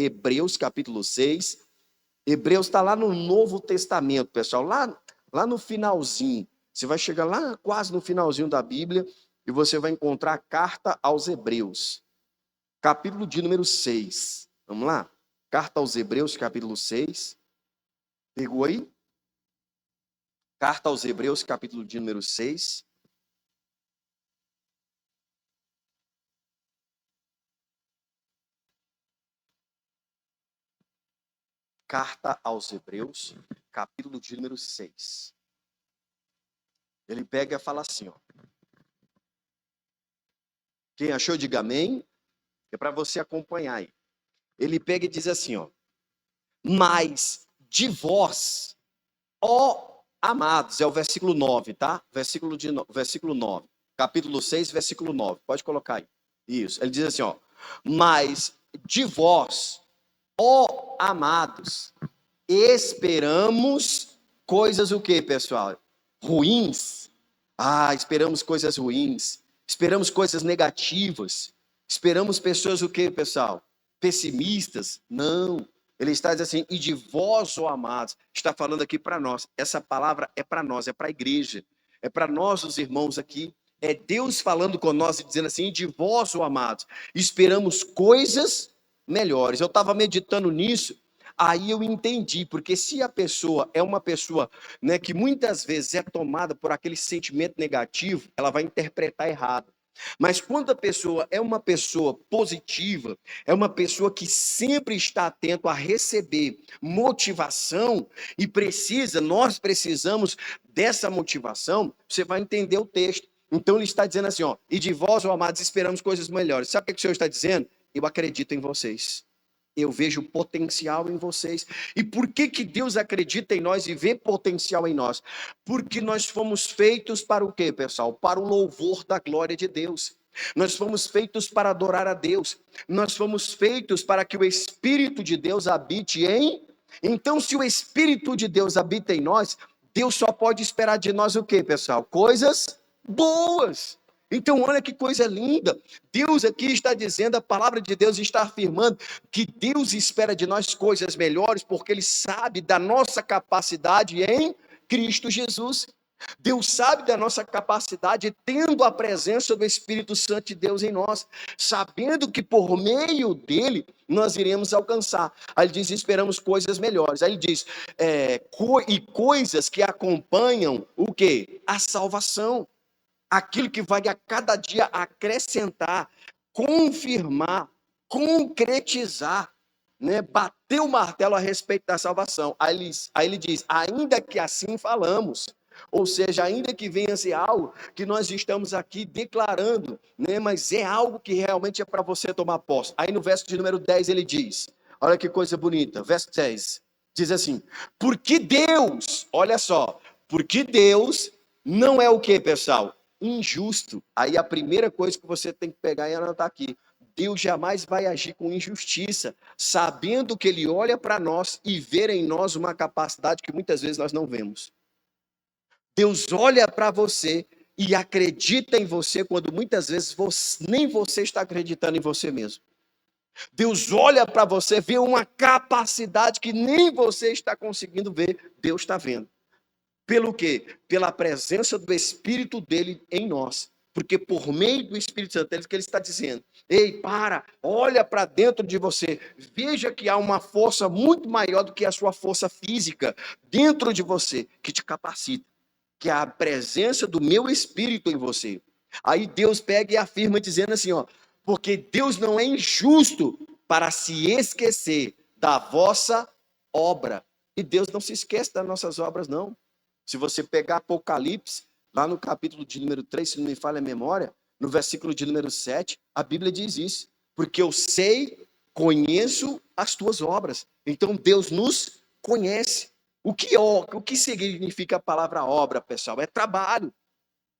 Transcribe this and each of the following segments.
Hebreus capítulo 6. Hebreus está lá no Novo Testamento, pessoal, lá no finalzinho. Você vai chegar lá quase no finalzinho da Bíblia e você vai encontrar a carta aos Hebreus, capítulo de número 6. Vamos lá? Carta aos Hebreus, capítulo 6. Pegou aí? Carta aos Hebreus, capítulo de número 6. Carta aos Hebreus, capítulo de número 6. Ele pega e fala assim, ó. Quem achou, diga amém. É para você acompanhar aí. Ele pega e diz assim, ó. Mas de vós, ó amados, é o versículo 9, tá? Versículo 9. Capítulo 6, versículo 9. Pode colocar aí. Isso. Ele diz assim, ó. Mas de vós, ó amados, esperamos coisas o quê, pessoal? Ruins. Esperamos coisas ruins. Esperamos coisas negativas. Esperamos pessoas o quê, pessoal? Pessimistas? Não. Ele está dizendo assim, e de vós, ó amados, está falando aqui para nós. Essa palavra é para nós, é para a igreja. É para nós, os irmãos aqui. É Deus falando com nós e dizendo assim, e de vós, ó amados, esperamos coisas melhores. Eu estava meditando nisso. Aí eu entendi, porque se a pessoa é uma pessoa, né, que muitas vezes é tomada por aquele sentimento negativo, ela vai interpretar errado. Mas quando a pessoa é uma pessoa positiva, é uma pessoa que sempre está atento a receber motivação e nós precisamos dessa motivação, você vai entender o texto. Então ele está dizendo assim, ó, e de vós, ó amados, esperamos coisas melhores. Sabe o que o Senhor está dizendo? Eu acredito em vocês. Eu vejo potencial em vocês. E por que Deus acredita em nós e vê potencial em nós? Porque nós fomos feitos para o quê, pessoal? Para o louvor da glória de Deus. Nós fomos feitos para adorar a Deus. Nós fomos feitos para que o Espírito de Deus habite em... Então, se o Espírito de Deus habita em nós, Deus só pode esperar de nós o quê, pessoal? Coisas boas. Então, olha que coisa linda. Deus aqui está dizendo, a palavra de Deus está afirmando que Deus espera de nós coisas melhores, porque Ele sabe da nossa capacidade em Cristo Jesus. Deus sabe da nossa capacidade, tendo a presença do Espírito Santo de Deus em nós, sabendo que por meio dele nós iremos alcançar. Aí ele diz, esperamos coisas melhores. Aí ele diz, e coisas que acompanham o quê? A salvação. Aquilo que vai a cada dia acrescentar, confirmar, concretizar, né? Bater o martelo a respeito da salvação. Aí ele diz, ainda que assim falamos, ou seja, ainda que venha ser algo que nós estamos aqui declarando, né? Mas é algo que realmente é para você tomar posse. Aí no verso de número 10 ele diz, olha que coisa bonita, verso 10, diz assim, porque Deus, olha só, porque Deus não é o que, pessoal? Injusto. Aí a primeira coisa que você tem que pegar e anotar aqui. Deus jamais vai agir com injustiça, sabendo que Ele olha para nós e vê em nós uma capacidade que muitas vezes nós não vemos. Deus olha para você e acredita em você quando muitas vezes nem você está acreditando em você mesmo. Deus olha para você, vê uma capacidade que nem você está conseguindo ver, Deus está vendo. Pelo quê? Pela presença do Espírito dele em nós. Porque por meio do Espírito Santo, é que ele está dizendo, ei, olha para dentro de você, veja que há uma força muito maior do que a sua força física dentro de você, que te capacita, que é a presença do meu Espírito em você. Aí Deus pega e afirma dizendo assim, ó, porque Deus não é injusto para se esquecer da vossa obra. E Deus não se esquece das nossas obras, não. Se você pegar Apocalipse, lá no capítulo de número 3, se não me falha a memória, no versículo de número 7, a Bíblia diz isso. Porque eu sei, conheço as tuas obras. Então Deus nos conhece. O que significa a palavra obra, pessoal? É trabalho.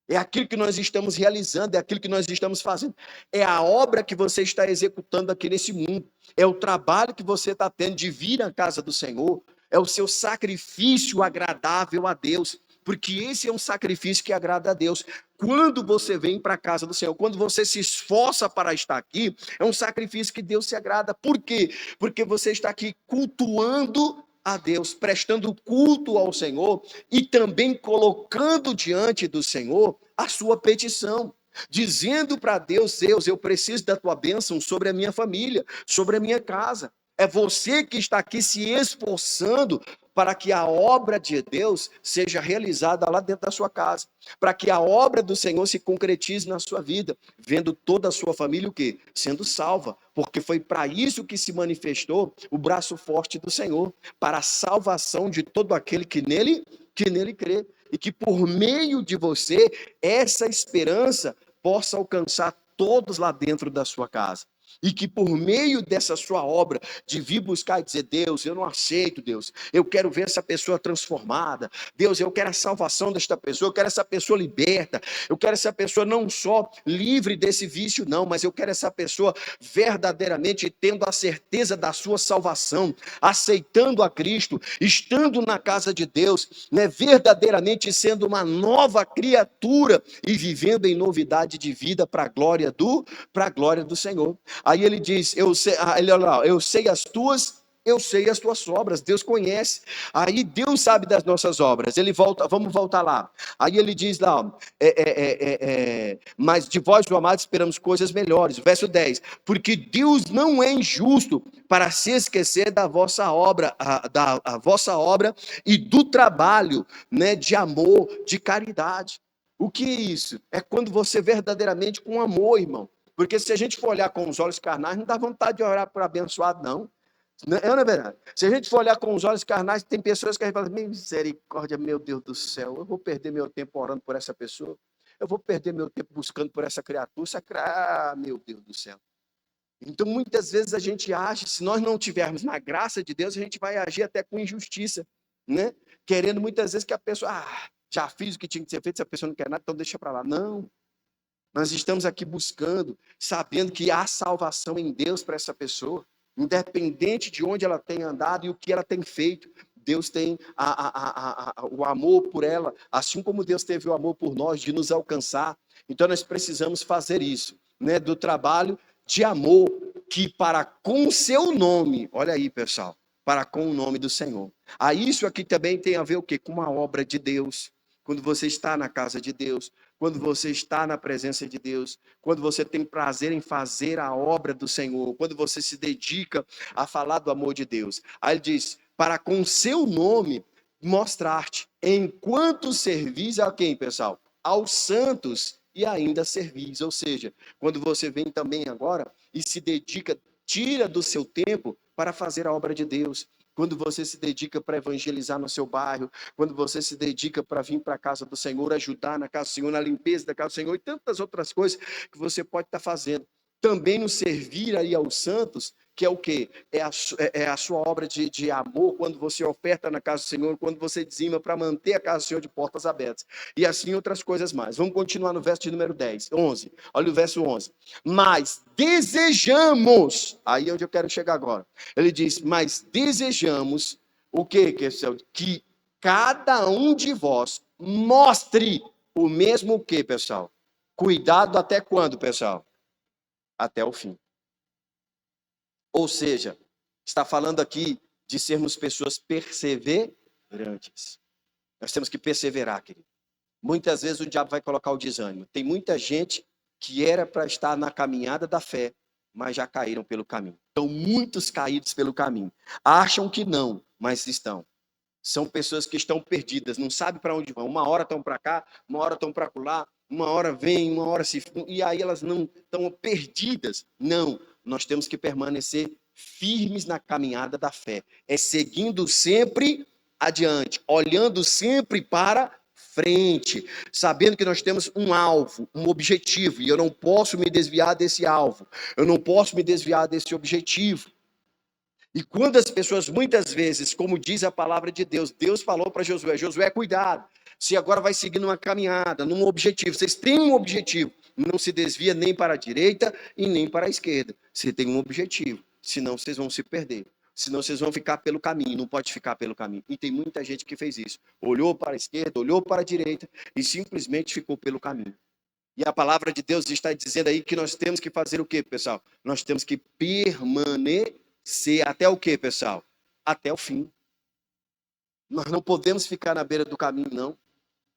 É aquilo que nós estamos realizando, é aquilo que nós estamos fazendo. É a obra que você está executando aqui nesse mundo. É o trabalho que você está tendo de vir à casa do Senhor. É o seu sacrifício agradável a Deus. porque esse é um sacrifício que agrada a Deus. Quando você vem para a casa do Senhor, quando você se esforça para estar aqui, é um sacrifício que Deus se agrada. Por quê? Porque você está aqui cultuando a Deus, prestando culto ao Senhor e também colocando diante do Senhor a sua petição, dizendo para Deus: Deus, eu preciso da tua bênção sobre a minha família, sobre a minha casa. É você que está aqui se esforçando para que a obra de Deus seja realizada lá dentro da sua casa, para que a obra do Senhor se concretize na sua vida, vendo toda a sua família o quê? Sendo salva, porque foi para isso que se manifestou o braço forte do Senhor, para a salvação de todo aquele que nele crê, e que por meio de você, essa esperança possa alcançar todos lá dentro da sua casa. E que por meio dessa sua obra, de vir buscar e dizer: Deus, eu não aceito, Deus, eu quero ver essa pessoa transformada, Deus, eu quero a salvação desta pessoa, eu quero essa pessoa liberta, eu quero essa pessoa não só livre desse vício, não, mas eu quero essa pessoa verdadeiramente tendo a certeza da sua salvação, aceitando a Cristo, estando na casa de Deus, né, verdadeiramente sendo uma nova criatura e vivendo em novidade de vida para a glória do Senhor. Aí ele diz: eu sei as tuas obras. Deus conhece. Aí Deus sabe das nossas obras. Ele volta, vamos voltar lá. Aí ele diz lá, mas de vós, o amado, esperamos coisas melhores. Verso 10: porque Deus não é injusto para se esquecer da vossa obra, da vossa obra e do trabalho, né, de amor, de caridade. O que é isso? É quando você verdadeiramente com amor, irmão. Porque se a gente for olhar com os olhos carnais, não dá vontade de orar para abençoado, não. Não é verdade? Se a gente for olhar com os olhos carnais, tem pessoas que a gente fala: misericórdia, meu Deus do céu, eu vou perder meu tempo orando por essa pessoa, eu vou perder meu tempo buscando por essa criatura, meu Deus do céu. Então, muitas vezes a gente age, se nós não tivermos na graça de Deus, a gente vai agir até com injustiça, né? Querendo muitas vezes que a pessoa, já fiz o que tinha que ser feito, se a pessoa não quer nada, então deixa para lá. Não. Nós estamos aqui buscando, sabendo que há salvação em Deus para essa pessoa, independente de onde ela tem andado e o que ela tem feito. Deus tem o amor por ela, assim como Deus teve o amor por nós, de nos alcançar. Então nós precisamos fazer isso, né? Do trabalho de amor, que para com o seu nome, olha aí, pessoal, para com o nome do Senhor. Isso aqui também tem a ver o quê? Com uma obra de Deus. Quando você está na casa de Deus, quando você está na presença de Deus, quando você tem prazer em fazer a obra do Senhor, quando você se dedica a falar do amor de Deus. Aí ele diz: para com seu nome mostrar-te, enquanto servis a quem, pessoal? Aos santos e ainda servis. Ou seja, quando você vem também agora e se dedica, tira do seu tempo para fazer a obra de Deus. Quando você se dedica para evangelizar no seu bairro, quando você se dedica para vir para a casa do Senhor, ajudar na casa do Senhor, na limpeza da casa do Senhor e tantas outras coisas que você pode estar fazendo. Também no servir aí aos santos, que é o quê? É a sua obra de amor, quando você oferta na casa do Senhor, quando você dizima para manter a casa do Senhor de portas abertas. E assim outras coisas mais. Vamos continuar no verso de número 11. Olha o verso 11. Mas desejamos, aí é onde eu quero chegar agora. Ele diz: mas desejamos o quê? Que cada um de vós mostre o mesmo o quê, pessoal? Cuidado até quando, pessoal? Até o fim. Ou seja, está falando aqui de sermos pessoas perseverantes. Nós temos que perseverar, querido. Muitas vezes o diabo vai colocar o desânimo. Tem muita gente que era para estar na caminhada da fé, mas já caíram pelo caminho. Estão muitos caídos pelo caminho. Acham que não, mas estão. São pessoas que estão perdidas, não sabem para onde vão. Uma hora estão para cá, uma hora estão para lá, uma hora vem, uma hora se... E aí elas não estão perdidas. Não, nós temos que permanecer firmes na caminhada da fé. É seguindo sempre adiante, olhando sempre para frente, sabendo que nós temos um alvo, um objetivo, e eu não posso me desviar desse alvo, eu não posso me desviar desse objetivo. E quando as pessoas, muitas vezes, como diz a palavra de Deus, Deus falou para Josué: Josué, cuidado, você agora vai seguir numa caminhada, num objetivo, vocês têm um objetivo, não se desvia nem para a direita e nem para a esquerda, você tem um objetivo, senão vocês vão se perder. Senão vocês vão ficar pelo caminho, não pode ficar pelo caminho. E tem muita gente que fez isso. Olhou para a esquerda, olhou para a direita e simplesmente ficou pelo caminho. E a palavra de Deus está dizendo aí que nós temos que fazer o quê, pessoal? Nós temos que permanecer até o quê, pessoal? Até o fim. Nós não podemos ficar na beira do caminho, não.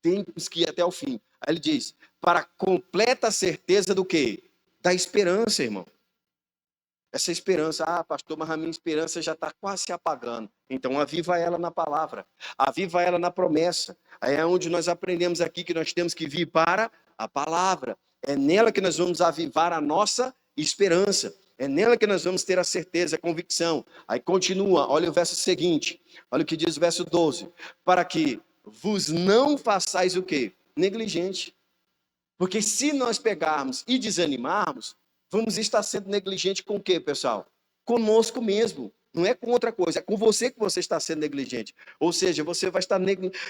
Temos que ir até o fim. Aí ele diz, para completa certeza do quê? Da esperança, irmão. Essa esperança, pastor, mas a minha esperança já está quase se apagando. Então, aviva ela na palavra, aviva ela na promessa. Aí é onde nós aprendemos aqui que nós temos que vir para a palavra. É nela que nós vamos avivar a nossa esperança. É nela que nós vamos ter a certeza, a convicção. Aí continua, olha o verso seguinte, olha o que diz o verso 12. Para que vos não façais o quê? Negligente. Porque se nós pegarmos e desanimarmos, vamos estar sendo negligente com o quê, pessoal? Conosco mesmo. Não é com outra coisa, é com você que você está sendo negligente. Ou seja, você vai estar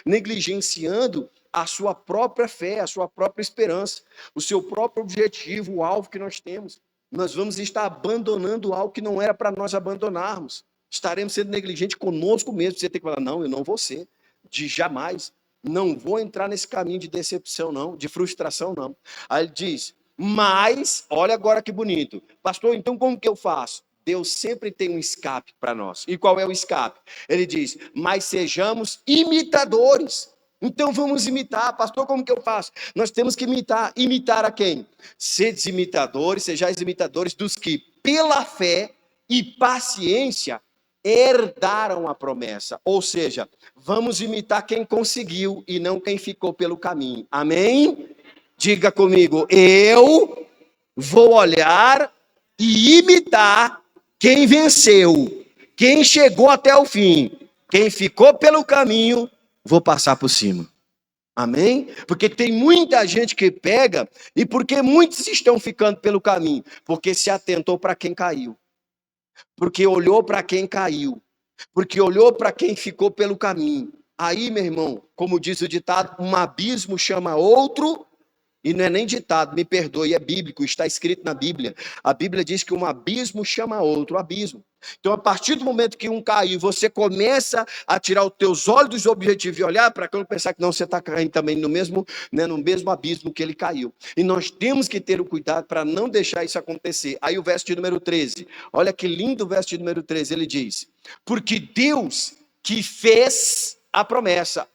negligenciando a sua própria fé, a sua própria esperança, o seu próprio objetivo, o alvo que nós temos. Nós vamos estar abandonando algo que não era para nós abandonarmos. Estaremos sendo negligentes conosco mesmo. Você tem que falar, não, eu não vou ser, de jamais. Não vou entrar nesse caminho de decepção, não, de frustração, não. Aí ele diz, mas, olha agora que bonito. Pastor, então como que eu faço? Deus sempre tem um escape para nós. E qual é o escape? Ele diz, mas sejamos imitadores. Então vamos imitar. Pastor, como que eu faço? Nós temos que imitar. Imitar a quem? Sedes imitadores, sejais imitadores dos que, pela fé e paciência, herdaram a promessa. Ou seja, vamos imitar quem conseguiu e não quem ficou pelo caminho. Amém? Diga comigo, eu vou olhar e imitar quem venceu, quem chegou até o fim, quem ficou pelo caminho, vou passar por cima. Amém? Porque tem muita gente que pega, e porque muitos estão ficando pelo caminho? Porque se atentou para quem caiu, porque olhou para quem caiu, porque olhou para quem ficou pelo caminho. Aí, meu irmão, como diz o ditado, um abismo chama outro. E não é nem ditado, me perdoe, é bíblico, está escrito na Bíblia. A Bíblia diz que um abismo chama outro abismo. Então, a partir do momento que um caiu, você começa a tirar os teus olhos dos objetivos e olhar para cá e pensar que não, você está caindo também no mesmo abismo que ele caiu. E nós temos que ter o cuidado para não deixar isso acontecer. Aí o verso de número 13, olha que lindo o verso de número 13, ele diz, porque Deus que fez a promessa,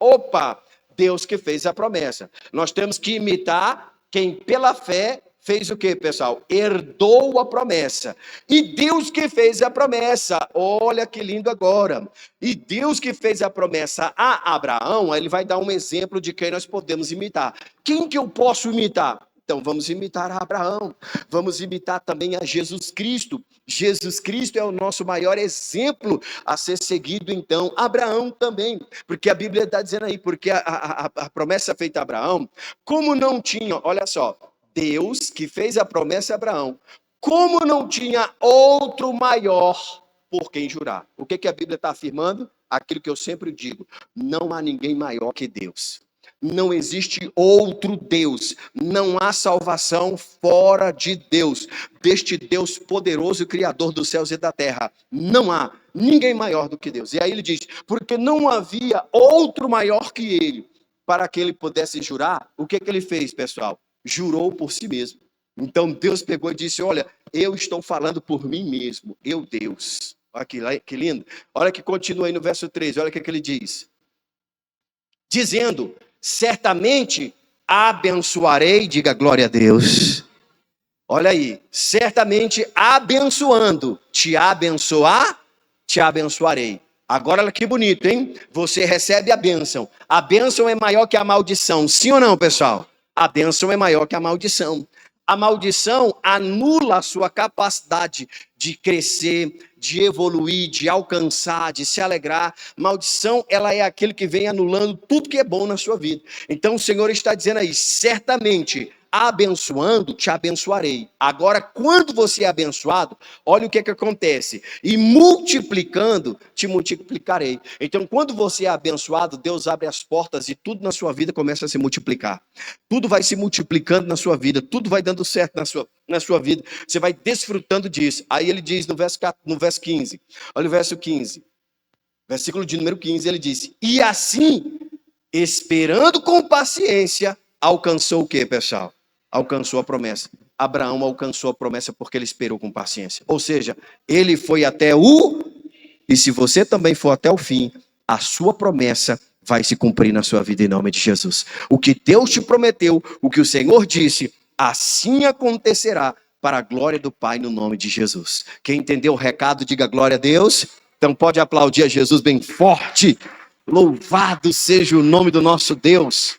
Deus que fez a promessa. Nós temos que imitar quem pela fé fez o que, pessoal? Herdou a promessa. E Deus que fez a promessa, olha que lindo agora. E Deus que fez a promessa a Abraão, ele vai dar um exemplo de quem nós podemos imitar. Quem que eu posso imitar? Então vamos imitar a Abraão, vamos imitar também a Jesus Cristo. Jesus Cristo é o nosso maior exemplo a ser seguido, então, Abraão também, porque a Bíblia está dizendo aí, porque a promessa feita a Abraão, como não tinha, olha só, Deus que fez a promessa a Abraão, como não tinha outro maior por quem jurar. O que a Bíblia está afirmando? Aquilo que eu sempre digo, não há ninguém maior que Deus. Não existe outro Deus, não há salvação fora de Deus, deste Deus poderoso, Criador dos céus e da terra. Não há ninguém maior do que Deus. E aí ele diz, porque não havia outro maior que ele, para que ele pudesse jurar. O que ele fez, pessoal? Jurou por si mesmo. Então Deus pegou e disse, olha, eu estou falando por mim mesmo, eu Deus. Olha que lindo. Olha que continua aí no verso 13, olha o que ele diz. Dizendo, certamente abençoarei, diga glória a Deus. Olha aí, certamente abençoando, te abençoarei. Agora olha que bonito, hein? Você recebe a bênção. A bênção é maior que a maldição, sim ou não, pessoal? A bênção é maior que a maldição. A maldição anula a sua capacidade de crescer, de evoluir, de alcançar, de se alegrar. Maldição, ela é aquele que vem anulando tudo que é bom na sua vida. Então o Senhor está dizendo aí, certamente abençoando, te abençoarei. Agora, quando você é abençoado, olha o que acontece. E multiplicando, te multiplicarei. Então, quando você é abençoado, Deus abre as portas e tudo na sua vida começa a se multiplicar. Tudo vai se multiplicando na sua vida, tudo vai dando certo na sua vida. Você vai desfrutando disso. Aí ele diz no verso 15, olha o verso 15, versículo de número 15, ele disse: e assim, esperando com paciência, alcançou o que, pessoal? Alcançou a promessa. Abraão alcançou a promessa porque ele esperou com paciência. Ou seja, ele foi até o... E se você também for até o fim, a sua promessa vai se cumprir na sua vida em nome de Jesus. O que Deus te prometeu, o que o Senhor disse, assim acontecerá para a glória do Pai no nome de Jesus. Quem entendeu o recado, diga glória a Deus. Então pode aplaudir a Jesus bem forte. Louvado seja o nome do nosso Deus.